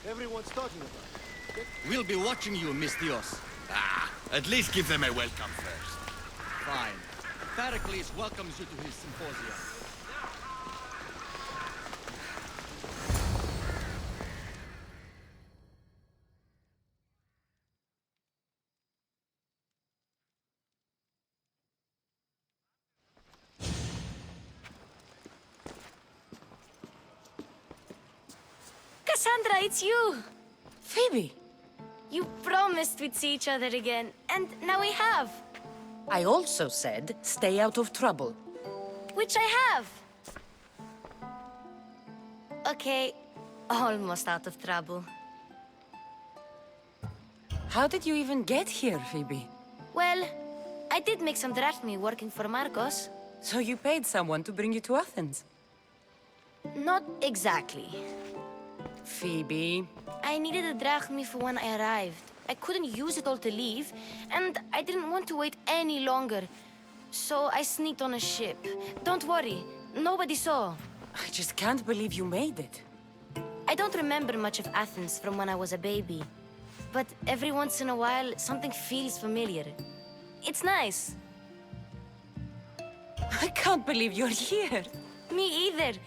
everyone's talking about? We'll be watching you, Miss Dios. At least give them a welcome first. Fine. Pericles welcomes you to his symposium. Cassandra, it's you! Phoebe, You promised we'd see each other again, and now we have. I also said stay out of trouble. Which I have. Okay, almost out of trouble. How did you even get here, Phoebe? Well, I did make some drachmae working for Marcos. So you paid someone to bring you to Athens? Not exactly. Phoebe... I needed a drachmae for when I arrived. I couldn't use it all to leave, and I didn't want to wait any longer. So I sneaked on a ship. Don't worry, nobody saw. I just can't believe you made it. I don't remember much of Athens from when I was a baby. But every once in a while, something feels familiar. It's nice. I can't believe you're here. Me either.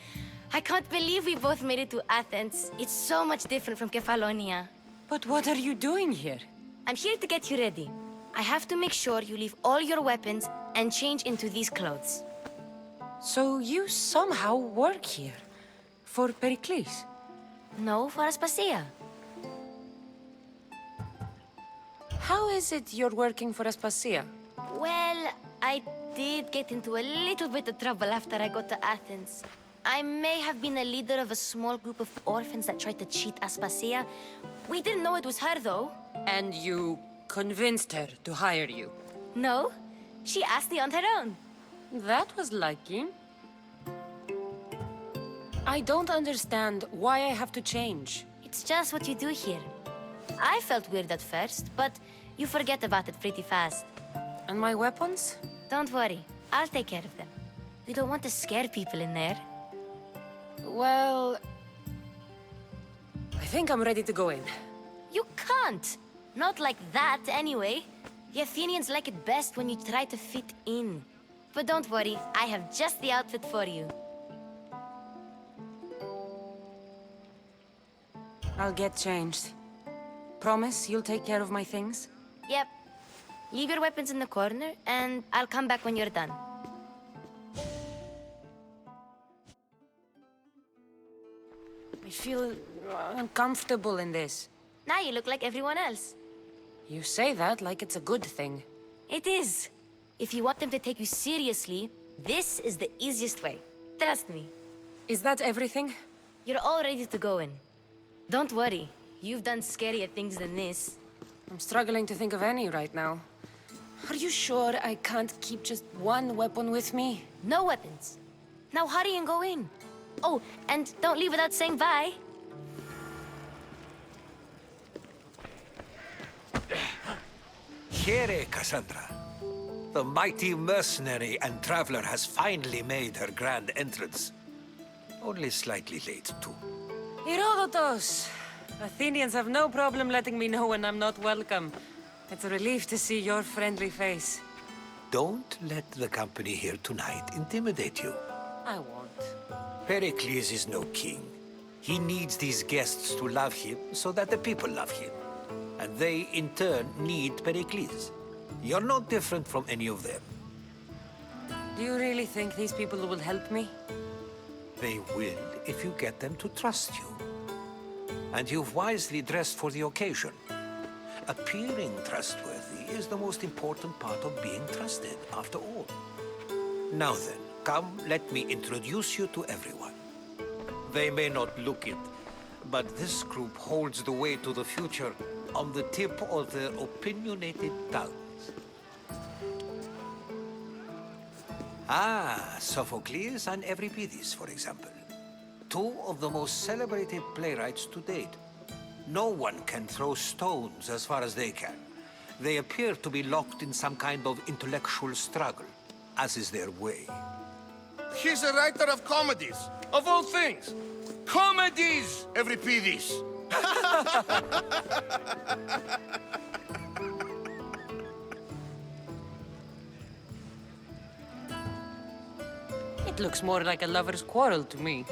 I can't believe we both made it to Athens. It's so much different from Kefalonia. But what are you doing here? I'm here to get you ready. I have to make sure you leave all your weapons and change into these clothes. So you somehow work here? For Pericles? No, for Aspasia. How is it you're working for Aspasia? Well, I did get into a little bit of trouble after I got to Athens. I may have been a leader of a small group of orphans that tried to cheat Aspasia. We didn't know it was her, though. And you convinced her to hire you? No, she asked me on her own. That was lucky. I don't understand why I have to change. It's just what you do here. I felt weird at first, but you forget about it pretty fast. And my weapons? Don't worry, I'll take care of them. We don't want to scare people in there. Well... I think I'm ready to go in. You can't! Not like that, anyway. The Athenians like it best when you try to fit in. But don't worry, I have just the outfit for you. I'll get changed. Promise you'll take care of my things? Yep. Leave your weapons in the corner, and I'll come back when you're done. I feel uncomfortable in this. Now you look like everyone else. You say that like it's a good thing. It is. If you want them to take you seriously, this is the easiest way. Trust me. Is that everything? You're all ready to go in. Don't worry. You've done scarier things than this. I'm struggling to think of any right now. Are you sure I can't keep just one weapon with me? No weapons. Now hurry and go in. Oh, and don't leave without saying bye. Here, Cassandra. The mighty mercenary and traveler has finally made her grand entrance. Only slightly late, too. Herodotus! Athenians have no problem letting me know when I'm not welcome. It's a relief to see your friendly face. Don't let the company here tonight intimidate you. I won't. Pericles is no king. He needs these guests to love him so that the people love him. And they, in turn, need Pericles. You're no different from any of them. Do you really think these people will help me? They will if you get them to trust you. And you've wisely dressed for the occasion. Appearing trustworthy is the most important part of being trusted, after all. Now then, come, let me introduce you to everyone. They may not look it, but this group holds the way to the future on the tip of their opinionated tongues. Sophocles and Euripides, for example. Two of the most celebrated playwrights to date. No one can throw stones as far as they can. They appear to be locked in some kind of intellectual struggle, as is their way. He's a writer of comedies, of all things. Comedies, Euripides. It looks more like a lover's quarrel to me.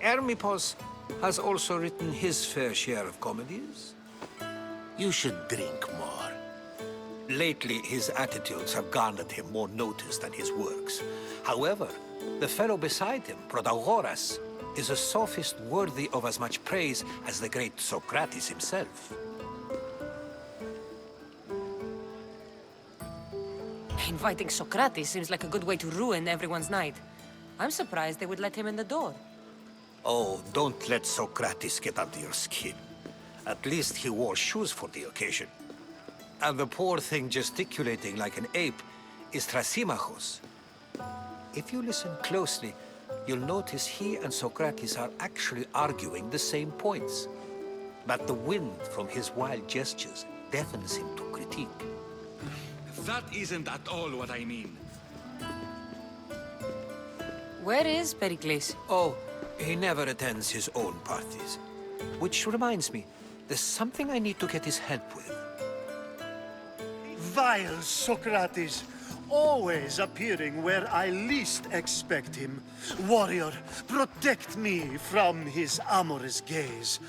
Hermipos has also written his fair share of comedies. You should drink more. Lately, his attitudes have garnered him more notice than his works. However, the fellow beside him, Protagoras, is a sophist worthy of as much praise as the great Socrates himself. Inviting Socrates seems like a good way to ruin everyone's night. I'm surprised they would let him in the door. Oh, don't let Socrates get under your skin. At least he wore shoes for the occasion. And the poor thing gesticulating like an ape is Thrasymachos. If you listen closely, you'll notice he and Socrates are actually arguing the same points. But the wind from his wild gestures deafens him to critique. That isn't at all what I mean. Where is Pericles? Oh, he never attends his own parties. Which reminds me, there's something I need to get his help with. Vile Socrates, always appearing where I least expect him. Warrior, protect me from his amorous gaze.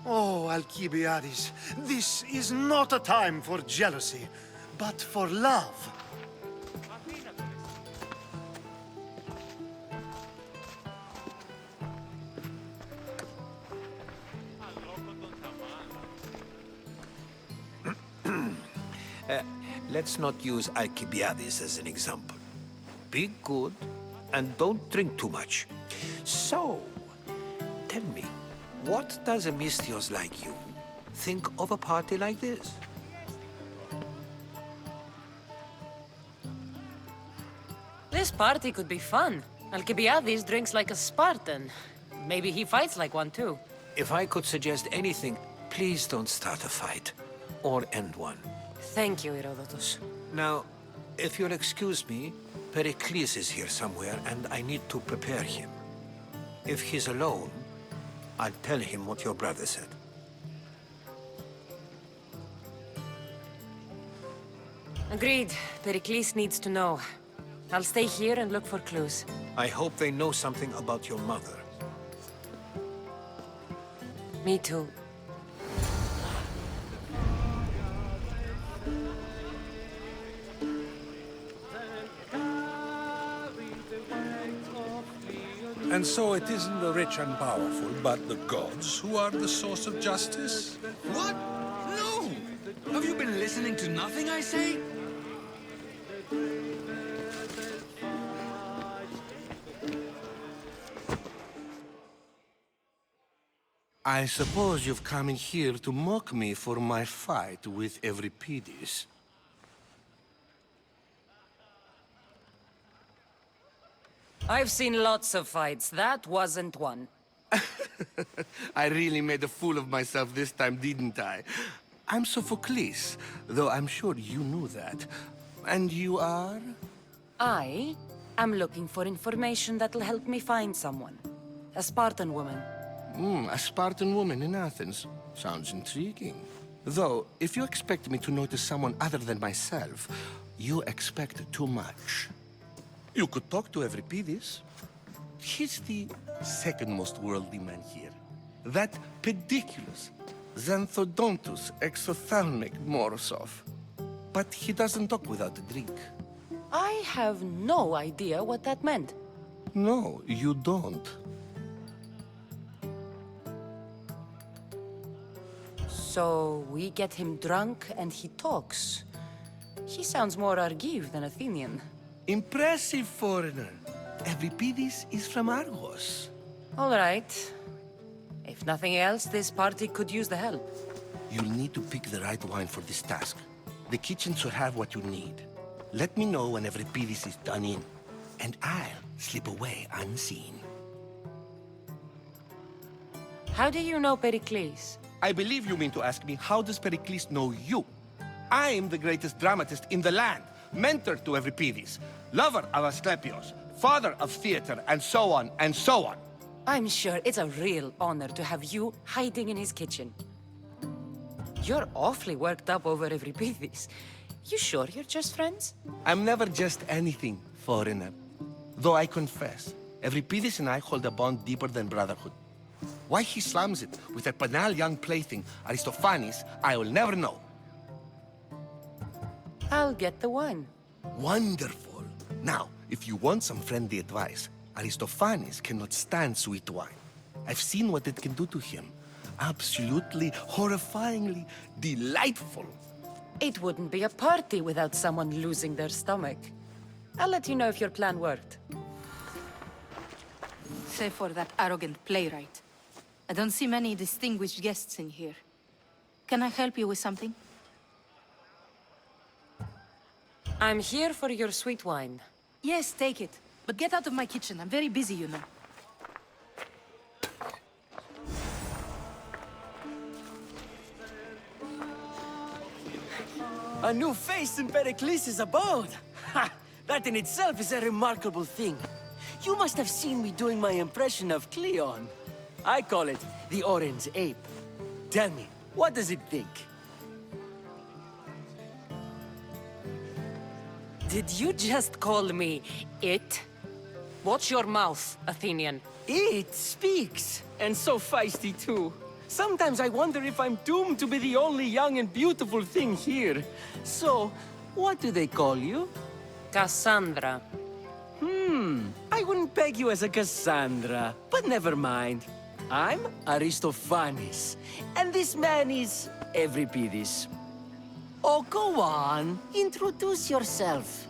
Oh, Alcibiades, this is not a time for jealousy, but for love. Let's not use Alcibiades as an example. Be good and don't drink too much. So, tell me, what does a Mystios like you think of a party like this? This party could be fun. Alcibiades drinks like a Spartan. Maybe he fights like one too. If I could suggest anything, please don't start a fight or end one. Thank you, Herodotus. Now, if you'll excuse me, Pericles is here somewhere and I need to prepare him. If he's alone, I'll tell him what your brother said. Agreed. Pericles needs to know. I'll stay here and look for clues. I hope they know something about your mother. Me too. And so it isn't the rich and powerful, but the gods who are the source of justice? What? No! Have you been listening to nothing I say? I suppose you've come in here to mock me for my fight with Euripides. I've seen lots of fights. That wasn't one. I really made a fool of myself this time, didn't I? I'm Sophocles, though I'm sure you knew that. And you are? I am looking for information that'll help me find someone. A Spartan woman. A Spartan woman in Athens. Sounds intriguing. Though, if you expect me to notice someone other than myself, you expect too much. You could talk to Euripides. He's the second most worldly man here. That pediculous, xanthodontus exophthalmic Morosov. But he doesn't talk without a drink. I have no idea what that meant. No, you don't. So we get him drunk and he talks. He sounds more Argive than Athenian. Impressive, foreigner. Euripides is from Argos. All right. If nothing else, this party could use the help. You'll need to pick the right wine for this task. The kitchen should have what you need. Let me know when Euripides is done in, and I'll slip away unseen. How do you know Pericles? I believe you mean to ask me, how does Pericles know you? I'm the greatest dramatist in the land, mentor to Euripides, lover of Asclepios, father of theater, and so on and so on. I'm sure it's a real honor to have you hiding in his kitchen. You're awfully worked up over Euripides. You sure you're just friends? I'm never just anything, foreigner. Though I confess, Euripides and I hold a bond deeper than brotherhood. Why he slams it with a banal young plaything, Aristophanes, I will never know. I'll get the wine. Wonderful. Now, if you want some friendly advice, Aristophanes cannot stand sweet wine. I've seen what it can do to him. Absolutely, horrifyingly delightful. It wouldn't be a party without someone losing their stomach. I'll let you know if your plan worked. Save for that arrogant playwright. I don't see many distinguished guests in here. Can I help you with something? I'm here for your sweet wine. Yes, take it. But get out of my kitchen. I'm very busy, you know. A new face in Pericles' abode! Ha! That in itself is a remarkable thing. You must have seen me doing my impression of Cleon. I call it the Orange Ape. Tell me, what does it think? Did you just call me it? Watch your mouth, Athenian. It speaks, and so feisty too. Sometimes I wonder if I'm doomed to be the only young and beautiful thing here. So, what do they call you? Cassandra. I wouldn't peg you as a Cassandra, but never mind. I'm Aristophanes, and this man is Euripides. Oh, go on. Introduce yourself.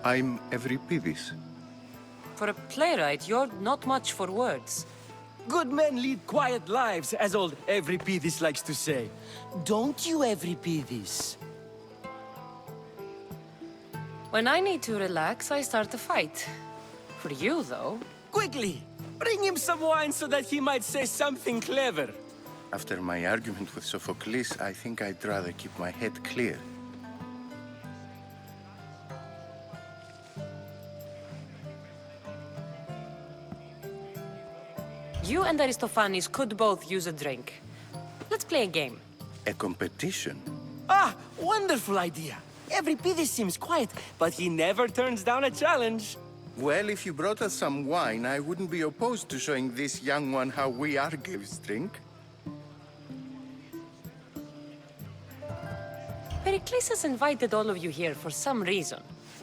I'm Euripides. For a playwright, you're not much for words. Good men lead quiet lives, as old Euripides likes to say. Don't you, Euripides? When I need to relax, I start a fight. For you, though. Quickly! Bring him some wine so that he might say something clever. After my argument with Sophocles, I think I'd rather keep my head clear. You and Aristophanes could both use a drink. Let's play a game. A competition? Ah, wonderful idea. Euripides seems quiet, but he never turns down a challenge. Well, if you brought us some wine, I wouldn't be opposed to showing this young one how we Argives drink. Pericles has invited all of you here for some reason.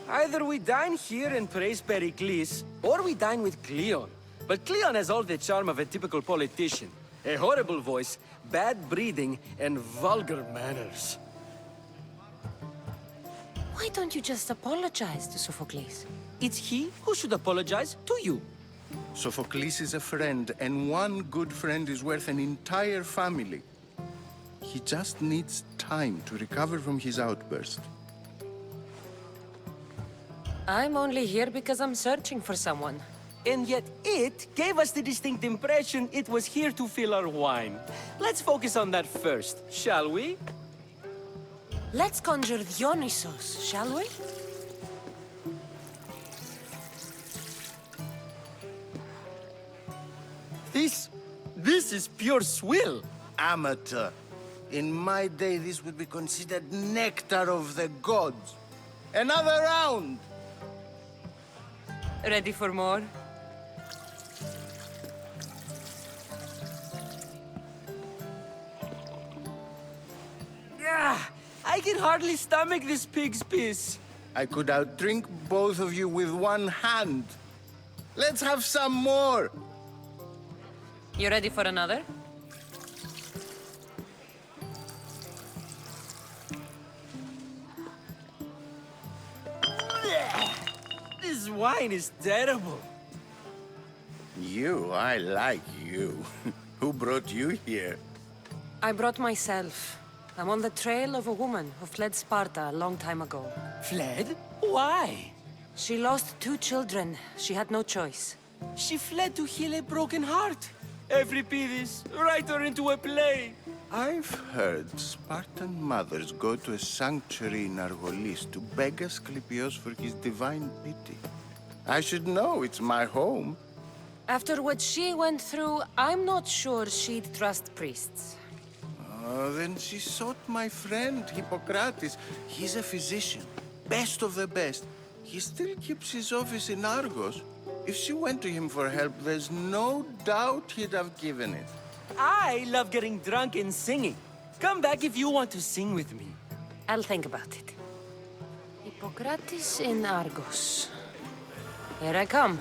Either we dine here and praise Pericles, or we dine with Cleon. But Cleon has all the charm of a typical politician. A horrible voice, bad breeding, and vulgar manners. Why don't you just apologize to Sophocles? It's he who should apologize to you. Sophocles is a friend, and one good friend is worth an entire family. He just needs time to recover from his outburst. I'm only here because I'm searching for someone. And yet it gave us the distinct impression it was here to fill our wine. Let's focus on that first, shall we? Let's conjure Dionysos, shall we? This is pure swill. Amateur. In my day, this would be considered nectar of the gods. Another round! Ready for more? I can hardly stomach this pig's piss. I could outdrink both of you with one hand. Let's have some more! You ready for another? This wine is terrible. I like you. Who brought you here? I brought myself. I'm on the trail of a woman who fled Sparta a long time ago. Fled? Why? She lost 2 children. She had no choice. She fled to heal a broken heart. Euripides, write her into a play. I've heard Spartan mothers go to a sanctuary in Argolis to beg Asclepios for his divine pity. I should know, it's my home. After what she went through, I'm not sure she'd trust priests. Then she sought my friend, Hippocrates. He's a physician, best of the best. He still keeps his office in Argos. If she went to him for help, there's no doubt he'd have given it. I love getting drunk and singing. Come back if you want to sing with me. I'll think about it. Hippocrates in Argos. Here I come.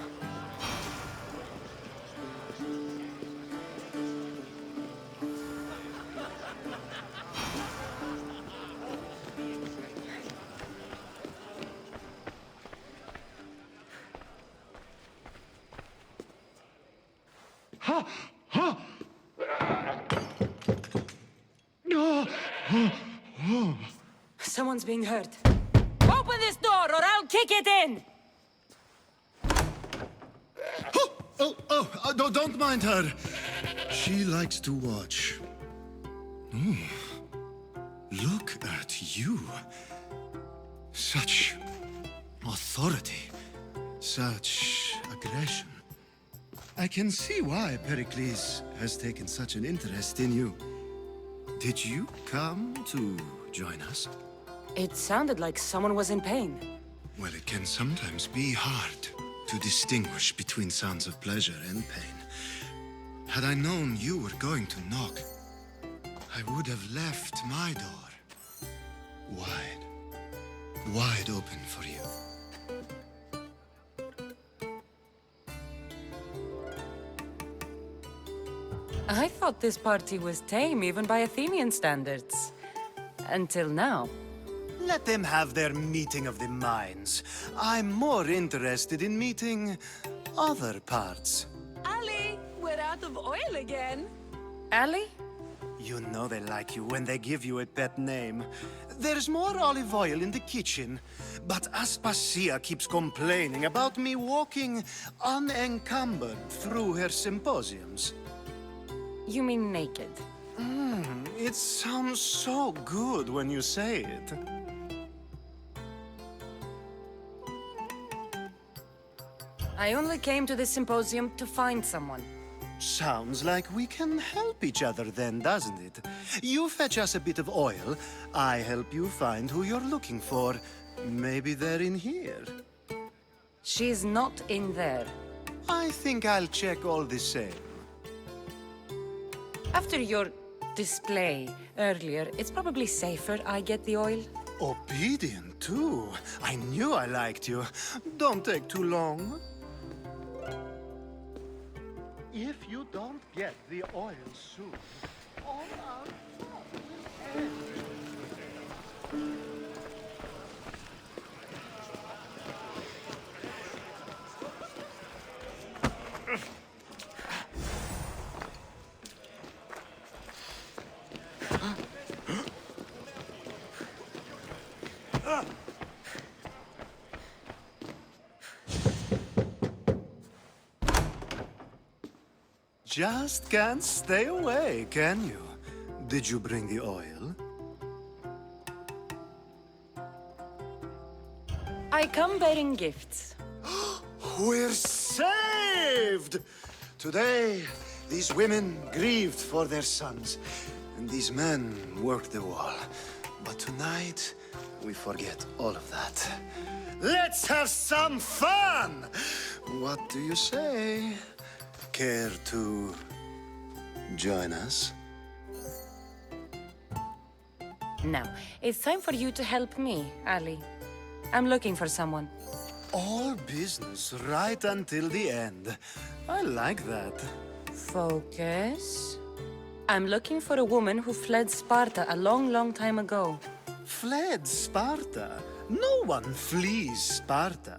Someone's being hurt. Open this door or I'll kick it in! No, don't mind her. She likes to watch. Look at you. Such authority. Such aggression. I can see why Pericles has taken such an interest in you. Did you come to join us? It sounded like someone was in pain. Well, it can sometimes be hard to distinguish between sounds of pleasure and pain. Had I known you were going to knock, I would have left my door wide open for you. I thought this party was tame even by Athenian standards. Until now. Let them have their meeting of the minds. I'm more interested in meeting other parts. Ali, we're out of oil again. Ali? You know they like you when they give you a pet name. There's more olive oil in the kitchen, but Aspasia keeps complaining about me walking unencumbered through her symposiums. You mean naked? It sounds so good when you say it. I only came to this symposium to find someone. Sounds like we can help each other then, doesn't it? You fetch us a bit of oil, I help you find who you're looking for. Maybe they're in here. She's not in there. I think I'll check all the same. After your display earlier, it's probably safer I get the oil. Obedient, too. I knew I liked you. Don't take too long. If you don't get the oil soon, all our fun will end. Just can't stay away, can you? Did you bring the oil? I come bearing gifts. We're saved! Today, these women grieved for their sons, and these men worked the wall. But tonight, we forget all of that. Let's have some fun! What do you say? Care to join us? Now, it's time for you to help me, Ali. I'm looking for someone. All business right until the end. I like that. Focus. I'm looking for a woman who fled Sparta a long, long time ago. Fled Sparta? No one flees Sparta.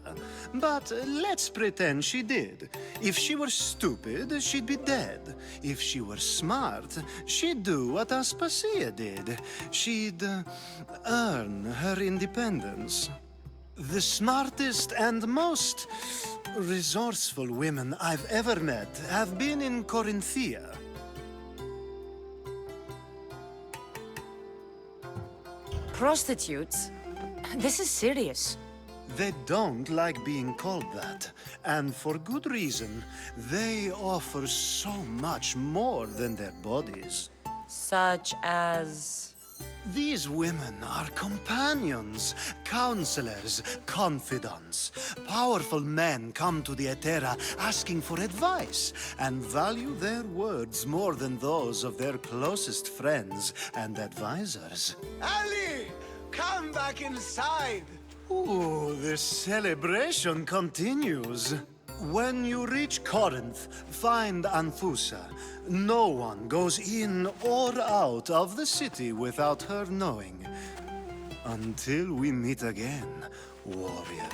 But let's pretend she did. If she were stupid, she'd be dead. If she were smart, she'd do what Aspasia did. She'd earn her independence. The smartest and most resourceful women I've ever met have been in Corinthia. Prostitutes? This is serious. They don't like being called that, and for good reason. They offer so much more than their bodies. Such as... These women are companions, counselors, confidants. Powerful men come to the Etera asking for advice and value their words more than those of their closest friends and advisors. Ali! Come back inside! Ooh, the celebration continues. When you reach Corinth, find Anthusa. No one goes in or out of the city without her knowing. Until we meet again, warrior.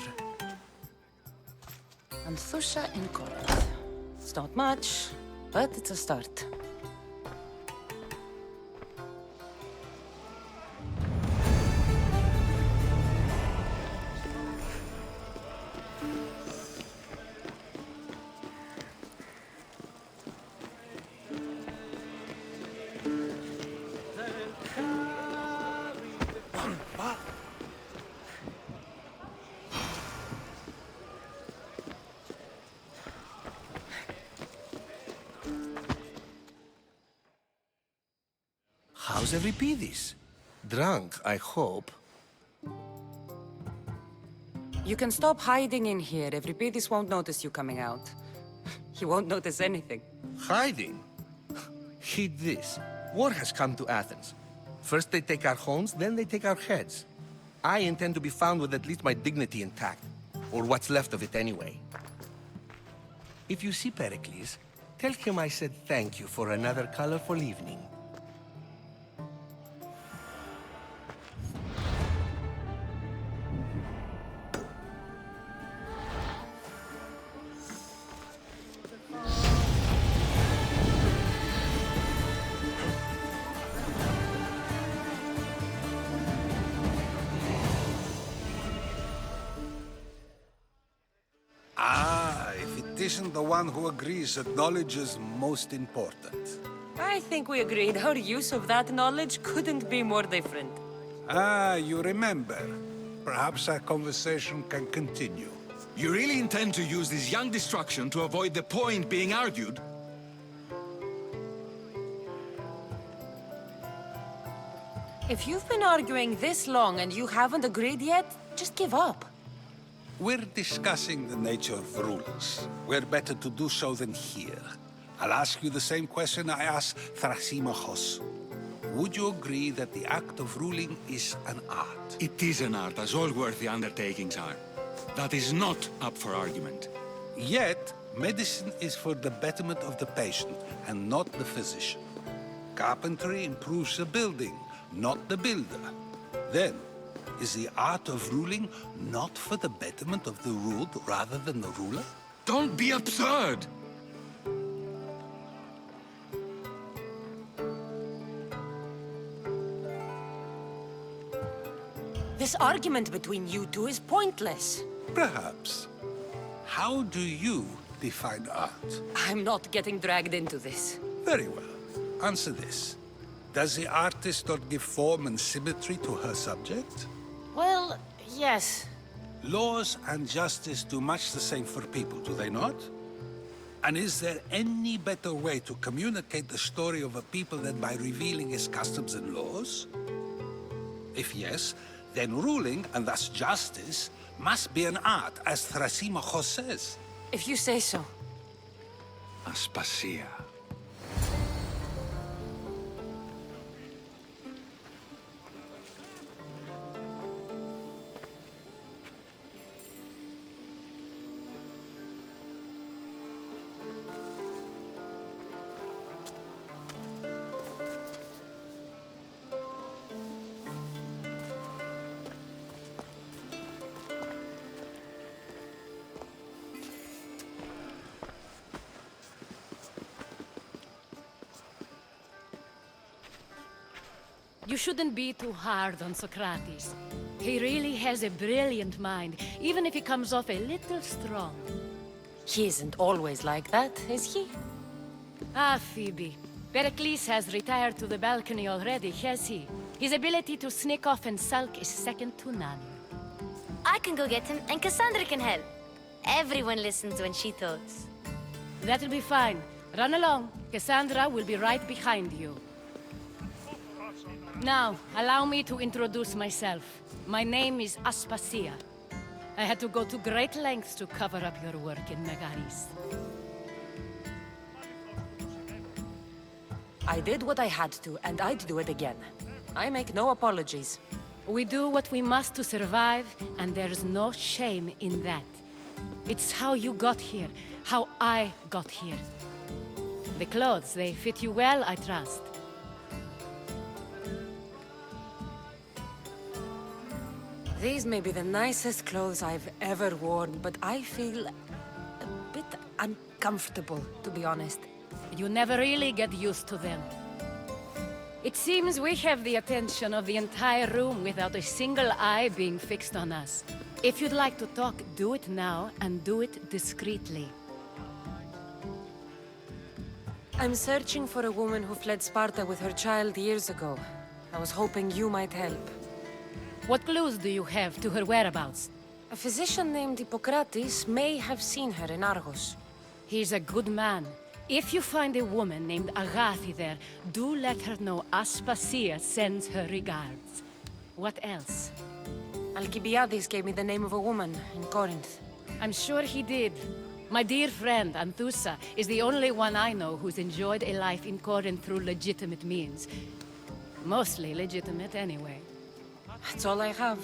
Anthusa in Corinth. It's not much, but it's a start. How's Euripides? Drunk, I hope. You can stop hiding in here. Euripides won't notice you coming out. He won't notice anything. Hiding? Heed this. War has come to Athens. First they take our homes, then they take our heads. I intend to be found with at least my dignity intact. Or what's left of it anyway. If you see Pericles, tell him I said thank you for another colorful evening. If it isn't the one who agrees that knowledge is most important. I think we agreed our use of that knowledge couldn't be more different. You remember. Perhaps our conversation can continue. You really intend to use this young destruction to avoid the point being argued? If you've been arguing this long and you haven't agreed yet, just give up. We're discussing the nature of rulers. Where better to do so than here? I'll ask you the same question I asked Thrasymachos. Would you agree that the act of ruling is an art? It is an art, as all worthy undertakings are. That is not up for argument. Yet, medicine is for the betterment of the patient and not the physician. Carpentry improves the building, not the builder. Then, is the art of ruling not for the betterment of the ruled rather than the ruler? Don't be absurd! This argument between you two is pointless. Perhaps. How do you define art? I'm not getting dragged into this. Very well. Answer this. Does the artist not give form and symmetry to her subject? Well, yes. Laws and justice do much the same for people, do they not? And is there any better way to communicate the story of a people than by revealing its customs and laws? If yes, then ruling, and thus justice, must be an art, as Thrasymachos says. If you say so. Aspasia. You shouldn't be too hard on Socrates. He really has a brilliant mind, even if he comes off a little strong. He isn't always like that, is he? Ah, Phoebe. Pericles has retired to the balcony already, has he? His ability to sneak off and sulk is second to none. I can go get him, and Cassandra can help. Everyone listens when she talks. That'll be fine. Run along. Cassandra will be right behind you. Now, allow me to introduce myself. My name is Aspasia. I had to go to great lengths to cover up your work in Megaris. I did what I had to, and I'd do it again. I make no apologies. We do what we must to survive, and there's no shame in that. It's how you got here, how I got here. The clothes, they fit you well, I trust. These may be the nicest clothes I've ever worn, but I feel a bit uncomfortable, to be honest. You never really get used to them. It seems we have the attention of the entire room without a single eye being fixed on us. If you'd like to talk, do it now, and do it discreetly. I'm searching for a woman who fled Sparta with her child years ago. I was hoping you might help. What clues do you have to her whereabouts? A physician named Hippocrates may have seen her in Argos. He's a good man. If you find a woman named Agathi there, do let her know Aspasia sends her regards. What else? Alcibiades gave me the name of a woman in Corinth. I'm sure he did. My dear friend, Anthusa, is the only one I know who's enjoyed a life in Corinth through legitimate means. Mostly legitimate, anyway. That's all I have.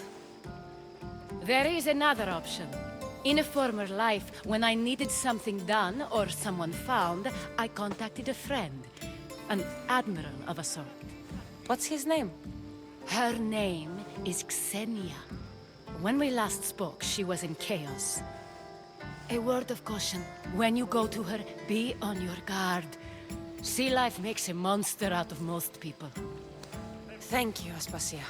There is another option. In a former life, when I needed something done or someone found, I contacted a friend. An admiral of a sort. What's his name? Her name is Xenia. When we last spoke, she was in chaos. A word of caution. When you go to her, be on your guard. Sea life makes a monster out of most people. Thank you, Aspasia.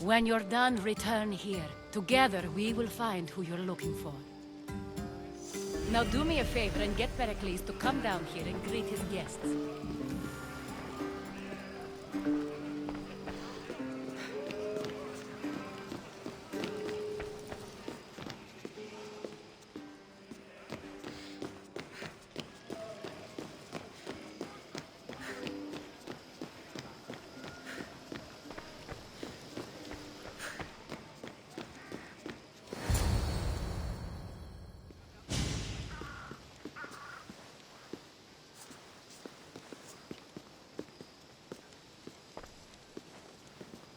When you're done, return here. Together, we will find who you're looking for. Now do me a favor and get Pericles to come down here and greet his guests.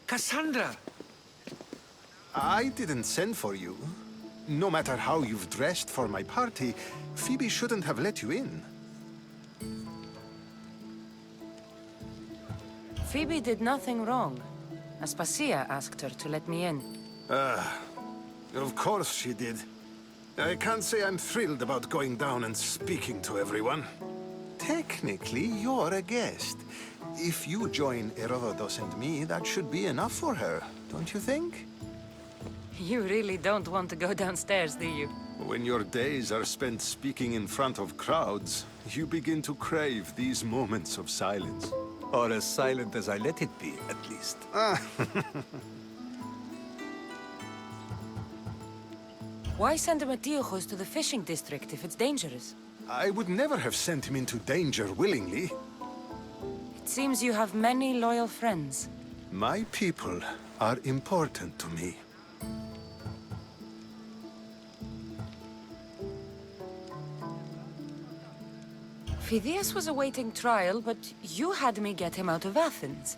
Cassandra! I didn't send for you. No matter how you've dressed for my party, Phoebe shouldn't have let you in. Phoebe did nothing wrong. Aspasia asked her to let me in. Of course she did. I can't say I'm thrilled about going down and speaking to everyone. Technically, you're a guest. If you join Herodotus and me, that should be enough for her, don't you think? You really don't want to go downstairs, do you? When your days are spent speaking in front of crowds, you begin to crave these moments of silence. Or as silent as I let it be, at least. Why send Metiochos to the fishing district if it's dangerous? I would never have sent him into danger willingly. It seems you have many loyal friends. My people are important to me. Phidias was awaiting trial, but you had me get him out of Athens.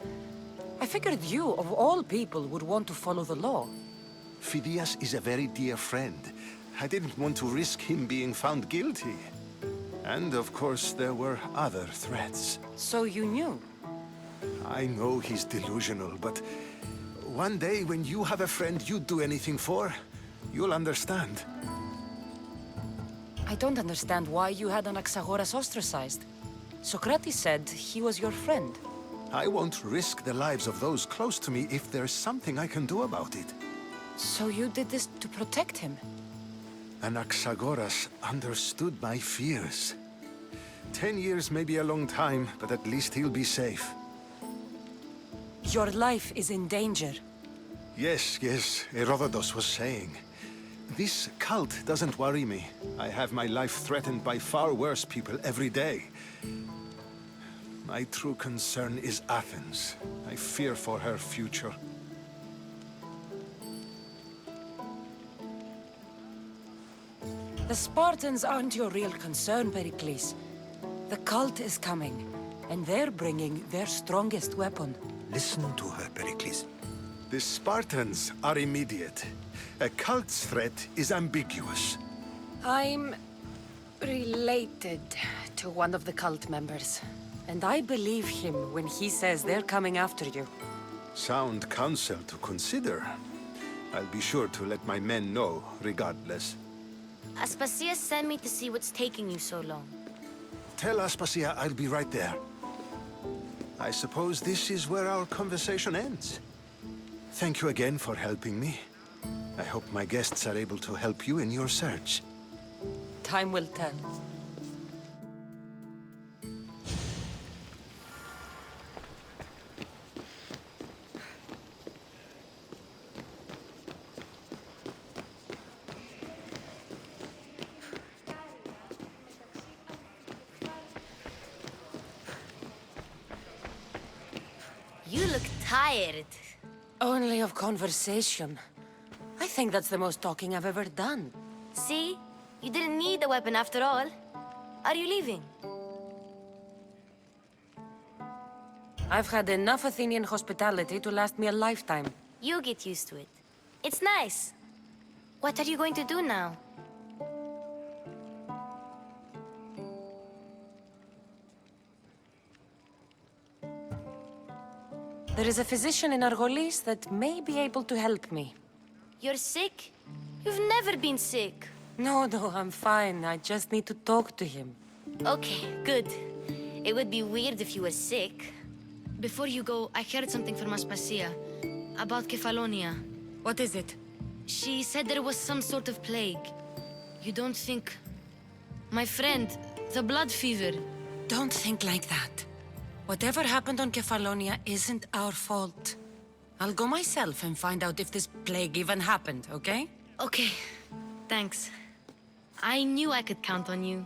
I figured you, of all people, would want to follow the law. Phidias is a very dear friend. I didn't want to risk him being found guilty. And of course, there were other threats. So you knew? I know he's delusional, but one day when you have a friend you'd do anything for, you'll understand. I don't understand why you had Anaxagoras ostracized. Socrates said he was your friend. I won't risk the lives of those close to me if there's something I can do about it. So you did this to protect him? Anaxagoras understood my fears. 10 years may be a long time, but at least he'll be safe. Your life is in danger. Yes, Herodotus was saying. This cult doesn't worry me. I have my life threatened by far worse people every day. My true concern is Athens. I fear for her future. The Spartans aren't your real concern, Pericles. The cult is coming, and they're bringing their strongest weapon. Listen to her, Pericles. The Spartans are immediate. A cult's threat is ambiguous. I'm related to one of the cult members, and I believe him when he says they're coming after you. Sound counsel to consider. I'll be sure to let my men know, regardless. Aspasia sent me to see what's taking you so long. Tell Aspasia I'll be right there. I suppose this is where our conversation ends. Thank you again for helping me. I hope my guests are able to help you in your search. Time will tell. You look tired. Only of conversation. I think that's the most talking I've ever done. See? You didn't need the weapon after all. Are you leaving? I've had enough Athenian hospitality to last me a lifetime. You get used to it. It's nice. What are you going to do now? There is a physician in Argolis that may be able to help me. You're sick? You've never been sick. No, I'm fine. I just need to talk to him. Okay, good. It would be weird if you were sick. Before you go, I heard something from Aspasia about Kefalonia. What is it? She said there was some sort of plague. You don't think... My friend, the blood fever. Don't think like that. Whatever happened on Kefalonia isn't our fault. I'll go myself and find out if this plague even happened, okay? Okay, thanks. I knew I could count on you.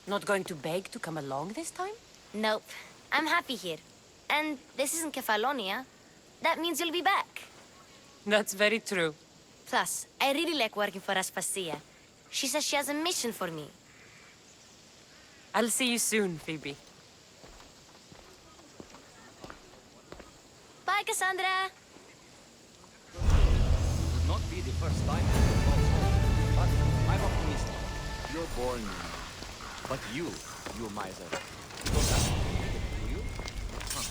Not going to beg to come along this time? Nope. I'm happy here. And this isn't Kefalonia. That means you'll be back. That's very true. Plus, I really like working for Aspasia. She says she has a mission for me. I'll see you soon, Phoebe. Bye, Cassandra! Would not be the first time but I'm optimistic. You're born, but you miser, you don't have to, do you? Huh.